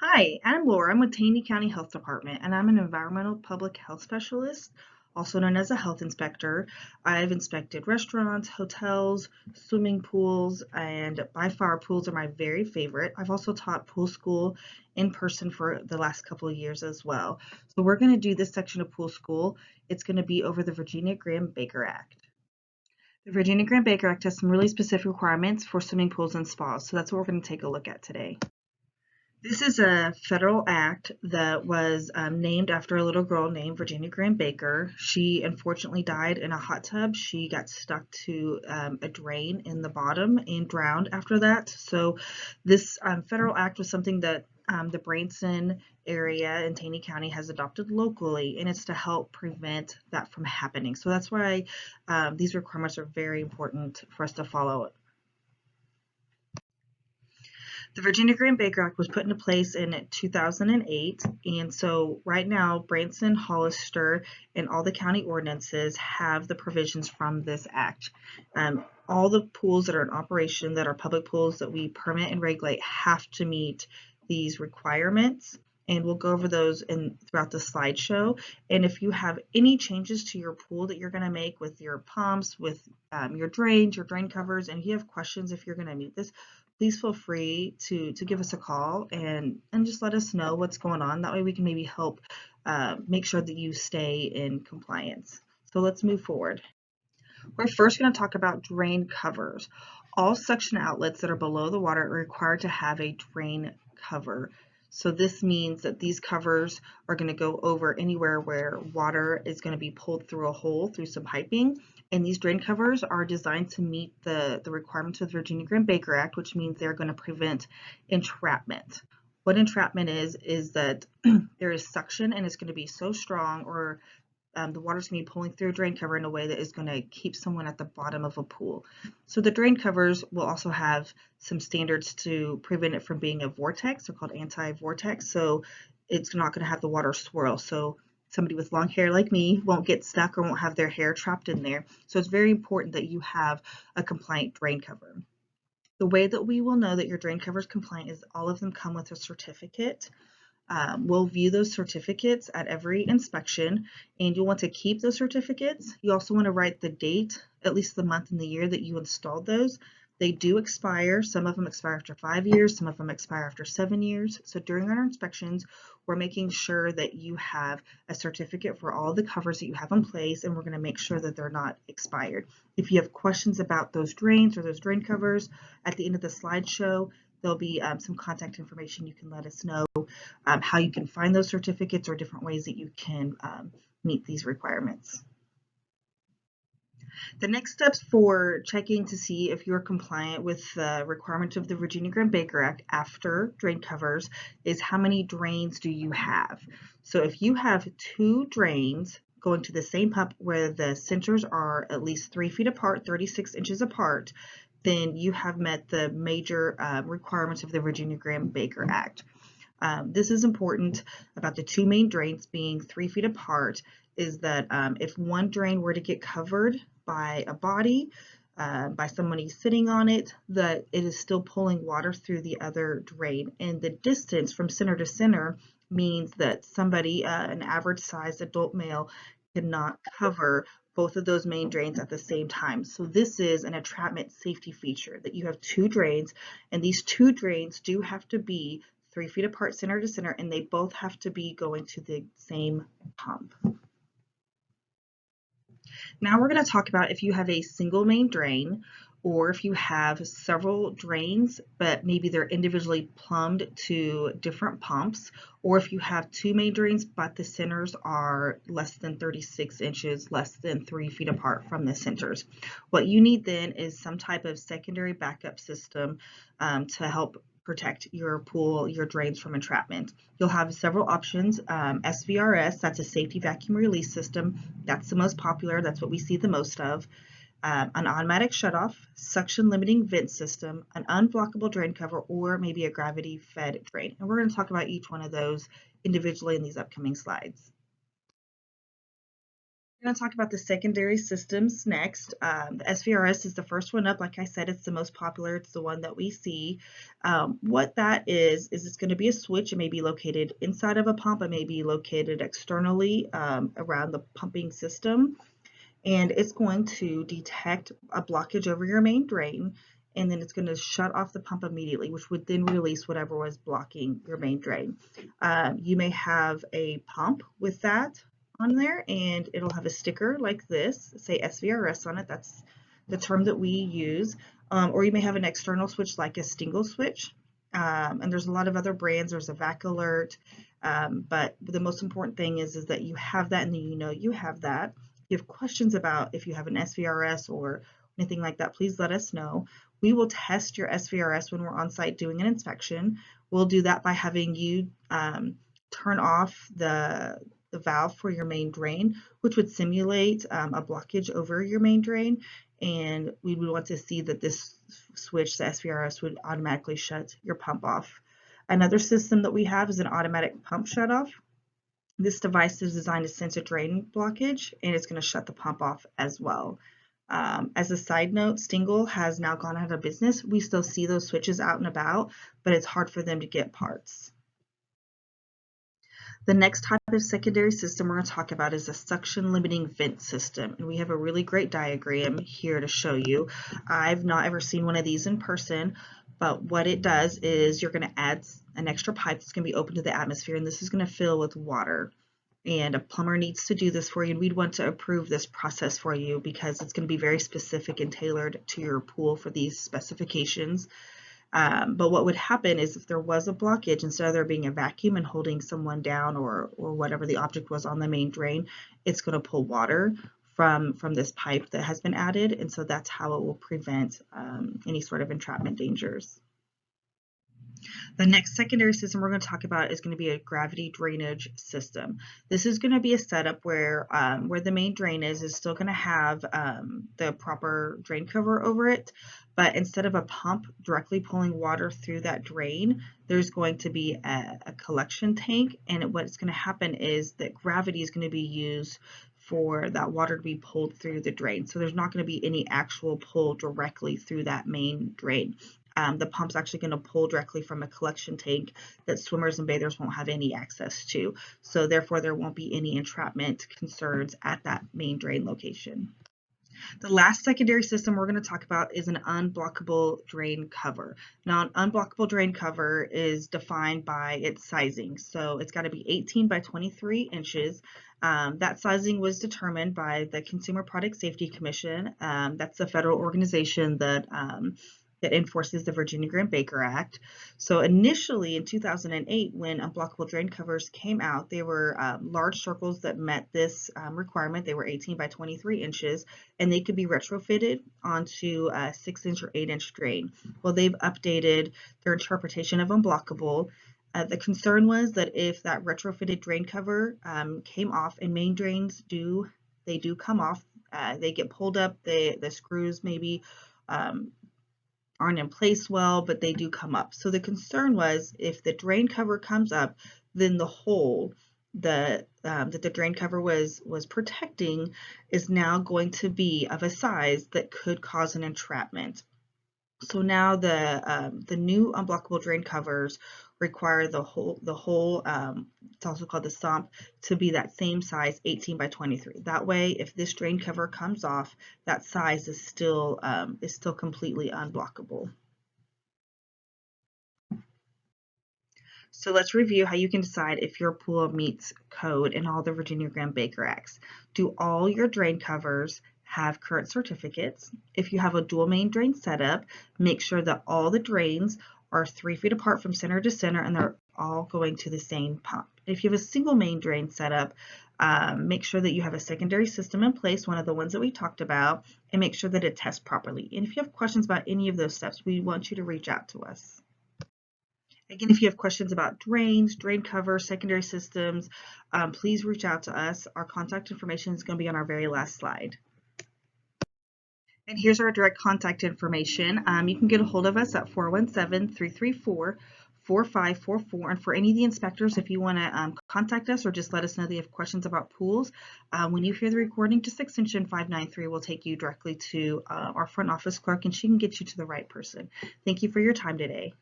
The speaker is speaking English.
Hi, I'm Laura. I'm with Taney County Health Department, and I'm an environmental public health specialist, also known as a health inspector. I've inspected restaurants, hotels, swimming pools, and by far pools are my very favorite. I've also taught pool school in person for the last couple of years as well. So we're going to do this section of pool school. It's going to be over the Virginia Graham Baker Act. The Virginia Graham Baker Act has some really specific requirements for swimming pools and spas, so that's what we're going to take a look at today. This is a federal act that was named after a little girl named Virginia Graham Baker. She unfortunately died in a hot tub. She got stuck to a drain in the bottom and drowned after that. So this federal act was something that the Branson area in Taney County has adopted locally, and it's to help prevent that from happening. So that's why these requirements are very important for us to follow. The Virginia Graham Baker Act was put into place in 2008, and so right now Branson, Hollister, and all the county ordinances have the provisions from this act. All the pools that are in operation, that are public pools that we permit and regulate, have to meet these requirements, and we'll go over those throughout the slideshow. And if you have any changes to your pool that you're going to make with your pumps, with your drains, your drain covers, and if you have questions if you're going to meet this, please feel free to give us a call and just let us know what's going on. That way we can maybe help make sure that you stay in compliance. So let's move forward. We're first going to talk about drain covers. All suction outlets that are below the water are required to have a drain cover. So this means that these covers are going to go over anywhere where water is going to be pulled through a hole through some piping. And these drain covers are designed to meet the requirements of the Virginia Graham Baker Act, which means they're going to prevent entrapment. What entrapment is that there is suction and it's going to be so strong, or the water's going to be pulling through a drain cover in a way that is going to keep someone at the bottom of a pool. So the drain covers will also have some standards to prevent it from being a vortex. They're called anti-vortex. So it's not going to have the water swirl. So somebody with long hair like me won't get stuck or won't have their hair trapped in there. So it's very important that you have a compliant drain cover. The way that we will know that your drain cover is compliant is all of them come with a certificate. We'll view those certificates at every inspection, and you'll want to keep those certificates. You also want to write the date, at least the month and the year that you installed those. They do expire. Some of them expire after 5 years, some of them expire after 7 years. So during our inspections, we're making sure that you have a certificate for all the covers that you have in place, and we're going to make sure that they're not expired. If you have questions about those drains or those drain covers, at the end of the slideshow, there'll be some contact information. You can let us know how you can find those certificates or different ways that you can meet these requirements. The next steps for checking to see if you're compliant with the requirements of the Virginia Graham Baker Act after drain covers is how many drains do you have. So if you have 2 drains going to the same pump where the centers are at least 3 feet apart, 36 inches apart, then you have met the major requirements of the Virginia Graham Baker Act. This is important about the 2 main drains being 3 feet apart, is that if one drain were to get covered by a body, by somebody sitting on it, that it is still pulling water through the other drain. And the distance from center to center means that somebody, an average sized adult male, cannot cover both of those main drains at the same time. So this is an entrapment safety feature, that you have 2 drains, and these 2 drains do have to be 3 feet apart center to center, and they both have to be going to the same pump. Now we're going to talk about if you have a single main drain, or if you have several drains, but maybe they're individually plumbed to different pumps, or if you have 2 main drains, but the centers are less than 36 inches, less than 3 feet apart from the centers. What you need then is some type of secondary backup system to help protect your pool, your drains from entrapment. You'll have several options. SVRS, that's a safety vacuum release system. That's the most popular. That's what we see the most of. An automatic shutoff, suction limiting vent system, an unblockable drain cover, or maybe a gravity fed drain. And we're going to talk about each one of those individually in these upcoming slides. We're going to talk about the secondary systems next. The SVRS is the first one up. Like I said, it's the most popular. It's the one that we see. What that is it's going to be a switch. It may be located inside of a pump. It may be located externally around the pumping system. And it's going to detect a blockage over your main drain, and then it's going to shut off the pump immediately, which would then release whatever was blocking your main drain. You may have a pump with that on there, and it'll have a sticker like this, say SVRS on it. That's the term that we use. Or you may have an external switch like a Stingle switch. And there's a lot of other brands. There's a Vac Alert. But the most important thing is that you have that, and then you know you have that. If you have questions about if you have an SVRS or anything like that, please let us know. We will test your SVRS when we're on site doing an inspection. We'll do that by having you turn off the valve for your main drain, which would simulate a blockage over your main drain. And we would want to see that this switch, the SVRS, would automatically shut your pump off. Another system that we have is an automatic pump shutoff. This device is designed to sense a drain blockage, and it's going to shut the pump off as well. As a side note, Stingle has now gone out of business. We still see those switches out and about, but it's hard for them to get parts. The next type of secondary system we're going to talk about is a suction limiting vent system. And we have a really great diagram here to show you. I've not ever seen one of these in person, but what it does is you're going to add an extra pipe that's going to be open to the atmosphere, and this is going to fill with water. And a plumber needs to do this for you, and we'd want to approve this process for you because it's going to be very specific and tailored to your pool for these specifications. But what would happen is if there was a blockage, instead of there being a vacuum and holding someone down or whatever the object was on the main drain, it's going to pull water from this pipe that has been added, and so that's how it will prevent any sort of entrapment dangers. The next secondary system we're going to talk about is going to be a gravity drainage system. This is going to be a setup where the main drain is still going to have the proper drain cover over it, but instead of a pump directly pulling water through that drain, there's going to be a collection tank, and what's going to happen is that gravity is going to be used for that water to be pulled through the drain. So there's not going to be any actual pull directly through that main drain. The pump's actually going to pull directly from a collection tank that swimmers and bathers won't have any access to. So therefore, there won't be any entrapment concerns at that main drain location. The last secondary system we're going to talk about is an unblockable drain cover. Now, an unblockable drain cover is defined by its sizing. So it's got to be 18 by 23 inches. That sizing was determined by the Consumer Product Safety Commission. That's the federal organization that enforces the Virginia-Graeme Baker Act. So initially in 2008, when unblockable drain covers came out, they were large circles that met this requirement. They were 18 by 23 inches, and they could be retrofitted onto a 6-inch or 8-inch drain. Well, they've updated their interpretation of unblockable. The concern was that if that retrofitted drain cover came off, and main drains do come off, they get pulled up, the screws maybe aren't in place well, but they do come up. So the concern was if the drain cover comes up, then the hole that the drain cover was protecting is now going to be of a size that could cause an entrapment. So now the new unblockable drain covers require the hole it's also called the sump, to be that same size, 18 by 23. That way, if this drain cover comes off, that size is still completely unblockable. So let's review how you can decide if your pool meets code in all the Virginia-Graeme Baker Acts. Do all your drain covers have current certificates? If you have a dual main drain setup, make sure that all the drains are 3 feet apart from center to center and they're all going to the same pump. If you have a single main drain setup, make sure that you have a secondary system in place, one of the ones that we talked about, and make sure that it tests properly. And if you have questions about any of those steps, we want you to reach out to us. Again, if you have questions about drains, drain cover, secondary systems, please reach out to us. Our contact information is going to be on our very last slide. And here's our direct contact information. You can get a hold of us at 417-334-4644. 4544. And for any of the inspectors, if you want to contact us or just let us know that you have questions about pools, when you hear the recording, just extension 593 will take you directly to our front office clerk, and she can get you to the right person. Thank you for your time today.